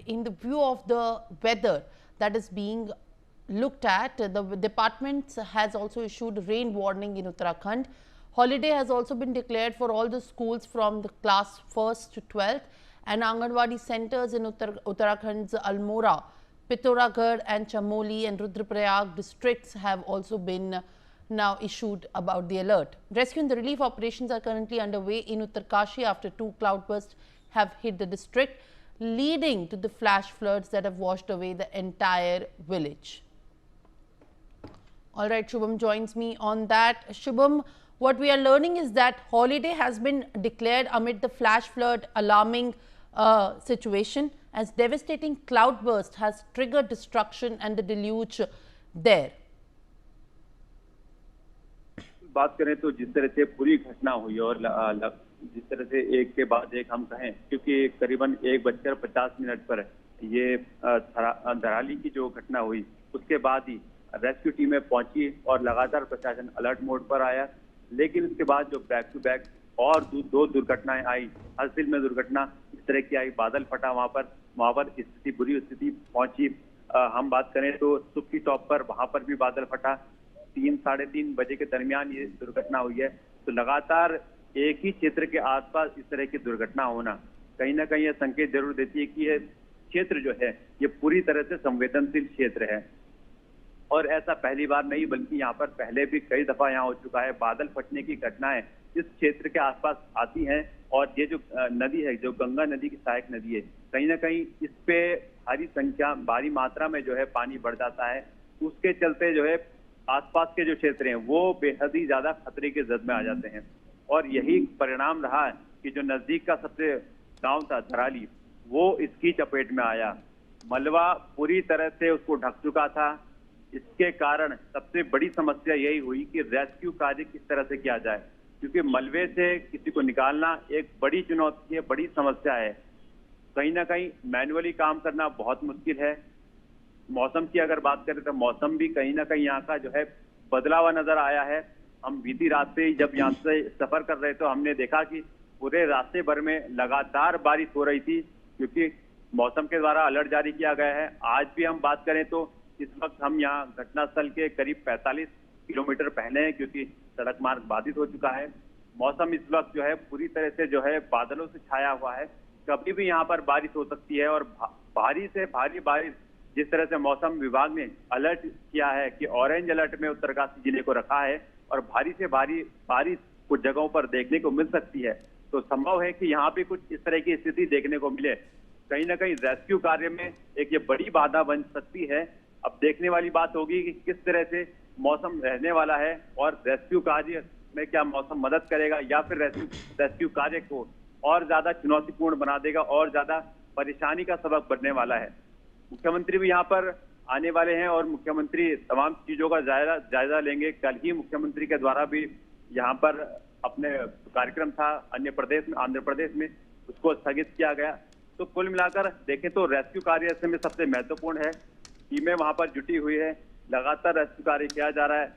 In the view of the weather that is being looked at, the department has also issued rain warning in Uttarakhand. Holiday has also been declared for all the schools from the class 1st to 12th, and Anganwadi centers in Uttarakhand's Almora, Pithoragarh and Chamoli and Rudraprayag districts have also been now issued about the alert. Rescue and the relief operations are currently underway in Uttarkashi after two cloudbursts have hit the district, leading to the flash floods that have washed away the entire village. All right, Shubham joins me on that. Shubham, what we are learning is that holiday has been declared amid the flash flood alarming situation, as devastating cloudburst has triggered destruction and the deluge there. बात करें तो जिस तरह से पूरी घटना हुई और जिस तरह से एक के बाद एक हम कहें, क्योंकि करीबन 1:50 पर ये धराली की जो घटना हुई उसके बाद ही रेस्क्यू टीमें पहुंची और लगातार प्रशासन अलर्ट मोड पर आया। लेकिन उसके बाद जो बैक टू बैक और दो दुर्घटनाएं आई, हरसिल में दुर्घटना इस तरह की आई, बादल फटा वहां पर स्थिति बुरी स्थिति पहुंची। हम बात करें तो सुक्की टॉप पर वहां पर भी बादल फटा। 3-3:30 बजे के दरमियान ये दुर्घटना हुई है। तो लगातार एक ही क्षेत्र के आसपास इस तरह की दुर्घटना होना कहीं ना कहीं यह संकेत जरूर देती है कि यह क्षेत्र जो है ये पूरी तरह से संवेदनशील क्षेत्र है। और ऐसा पहली बार नहीं बल्कि यहाँ पर पहले भी कई दफा यहाँ हो चुका है। बादल फटने की घटनाएं इस क्षेत्र के आसपास आती हैं और ये जो नदी है, जो गंगा नदी की सहायक नदी है, कहीं ना कहीं इस पे भारी मात्रा में जो है पानी बढ़ जाता है। उसके चलते जो है आसपास के जो क्षेत्र हैं वो बेहद ही ज्यादा खतरे के जद में आ जाते हैं। और यही परिणाम रहा है कि जो नजदीक का सबसे गांव था धराली, वो इसकी चपेट में आया। मलबा पूरी तरह से उसको ढक चुका था। इसके कारण सबसे बड़ी समस्या यही हुई कि रेस्क्यू कार्य किस तरह से किया जाए, क्योंकि मलबे से किसी को निकालना एक बड़ी चुनौती है, बड़ी समस्या है। कहीं ना कहीं मैन्युअली काम करना बहुत मुश्किल है। मौसम की अगर बात करें तो मौसम भी कहीं ना कहीं यहाँ का जो है बदला हुआ नजर आया है। हम बीती रात से जब यहाँ से सफर कर रहे तो हमने देखा कि पूरे रास्ते भर में लगातार बारिश हो रही थी, क्योंकि मौसम के द्वारा अलर्ट जारी किया गया है। आज भी हम बात करें तो इस वक्त हम यहाँ घटनास्थल के करीब 45 किलोमीटर पहले हैं, क्योंकि सड़क मार्ग बाधित हो चुका है। मौसम इस वक्त जो है पूरी तरह से जो है बादलों से छाया हुआ है। कभी भी यहाँ पर बारिश हो सकती है और भारी से भारी बारिश, जिस तरह से मौसम विभाग ने अलर्ट किया है कि ऑरेंज अलर्ट में उत्तरकाशी जिले को रखा है और भारी से भारी बारिश कुछ जगहों पर देखने को मिल सकती है। तो संभव है कि यहाँ पे कुछ इस तरह की स्थिति देखने को मिले। कहीं ना कहीं रेस्क्यू कार्य में एक ये बड़ी बाधा बन सकती है। अब देखने वाली बात होगी कि किस तरह से मौसम रहने वाला है और रेस्क्यू कार्य में क्या मौसम मदद करेगा या फिर रेस्क्यू कार्य को और ज्यादा चुनौतीपूर्ण बना देगा और ज्यादा परेशानी का सबब बनने वाला है। मुख्यमंत्री भी यहाँ पर आने वाले हैं और मुख्यमंत्री तमाम चीजों का जायजा लेंगे। कल ही मुख्यमंत्री के द्वारा भी यहाँ पर अपने कार्यक्रम था आंध्र प्रदेश में, उसको स्थगित किया गया। तो कुल मिलाकर देखें तो रेस्क्यू कार्य ऐसे में सबसे महत्वपूर्ण है। टीमें वहां पर जुटी हुई है, लगातार रेस्क्यू कार्य किया जा रहा है।